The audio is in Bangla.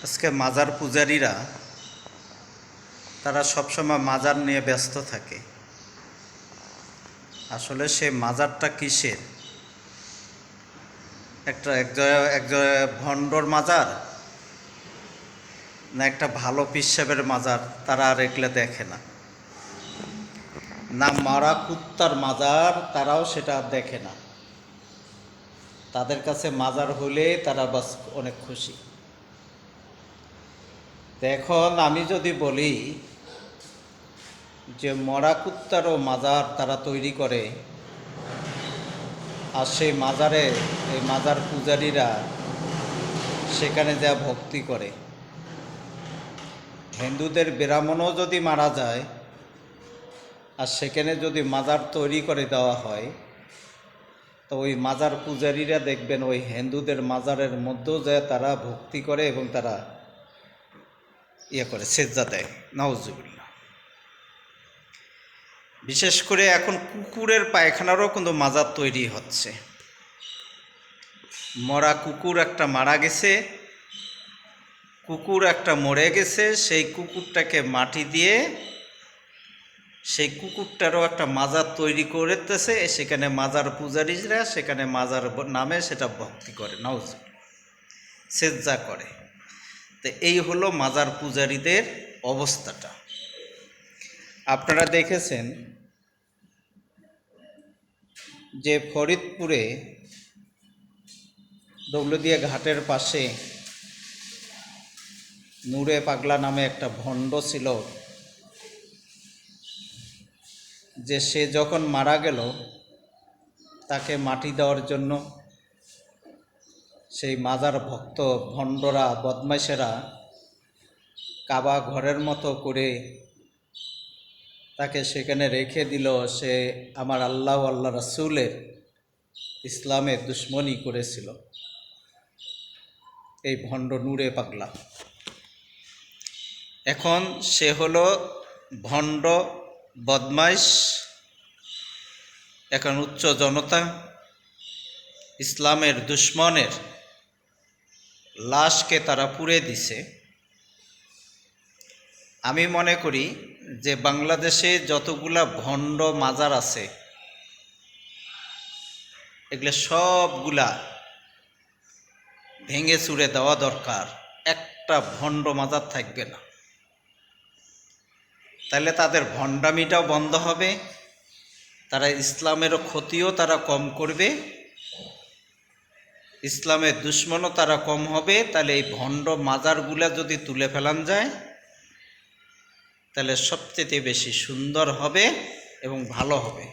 আজকে মাজার পূজারীরা তারা সবসময় মাজার নিয়ে ব্যস্ত থাকে। আসলে সে মাজারটা কিসের? একটা ভণ্ডর মাজার না একটা ভালো পীর সাহেবের মাজার? তারা আর এগুলো দেখে না। না মারা কুত্তার মাজার, তারাও সেটা দেখে না। তাদের কাছে মাজার হলে তারা বাস অনেক খুশি। এখন আমি যদি বলি যে মরা কুত্তারও মাজার তারা তৈরি করে, আর সেই মাজারে এই মাজার পূজারীরা সেখানে যা ভক্তি করে, হিন্দুদের ব্রাহ্মণও যদি মারা যায় আর সেখানে যদি মাজার তৈরি করে দেওয়া হয়, তো ওই মাজার পূজারীরা দেখবেন ওই হিন্দুদের মাজারের মধ্যেও যায় তারা ভক্তি করে এবং তারা করে সেজদা দেয়। নাউজুবিল্লাহ। বিশেষ করে এখন কুকুরের পায়খানারও কিন্তু মাজার তৈরি হচ্ছে। মরা কুকুর একটা মারা গেছে, কুকুর একটা মরে গেছে, সেই কুকুরটাকে মাটি দিয়ে সেই কুকুরটারও একটা মাজার তৈরি করতেছে। সেখানে মাজার পূজারীরা সেখানে মাজার নামে সেটা ভক্তি করে, নাউজুবিল্লাহ, সেজদা করে। তো এই হলো মাজার পূজারীদের অবস্থাটা। আপনারা দেখেছেন যে ফরিদপুরে দৌলতদিয়া ঘাটের পাশে নূরে পাগলা নামে একটা ভণ্ড ছিল, যে সে যখন মারা গেল তাকে মাটি দেওয়ার জন্য সেই মাজার ভক্ত ভণ্ডরা বদমাইশেরা কাবা ঘরের মতো করে তাকে সেখানে রেখে দিল। সে আমার আল্লাহ আল্লাহ রাসূলের ইসলামের দুশ্মনী করেছিল, এই ভণ্ড নূরে পাগলা। এখন সে হলো ভণ্ড বদমাইশ। এখন উচ্চ জনতা ইসলামের দুশ্মনের লাশকে তারা পুড়ে দিছে। আমি মনে করি যে বাংলাদেশে যতগুলা ভণ্ড মাজার আছে এগুলো সবগুলা ভেঙে চুরে দেওয়া দরকার। একটা ভণ্ড মাজার থাকবে না, তাহলে তাদের ভণ্ডামিটাও বন্ধ হবে, তারা ইসলামেরও ক্ষতিও তারা কম করবে, ইসলামের দুশ্মনও তারা কম হবে। তাহলে এই ভণ্ড মাজারগুলা যদি তুলে ফেলান যায় তাহলে সবচেয়ে বেশি সুন্দর হবে এবং ভালো হবে।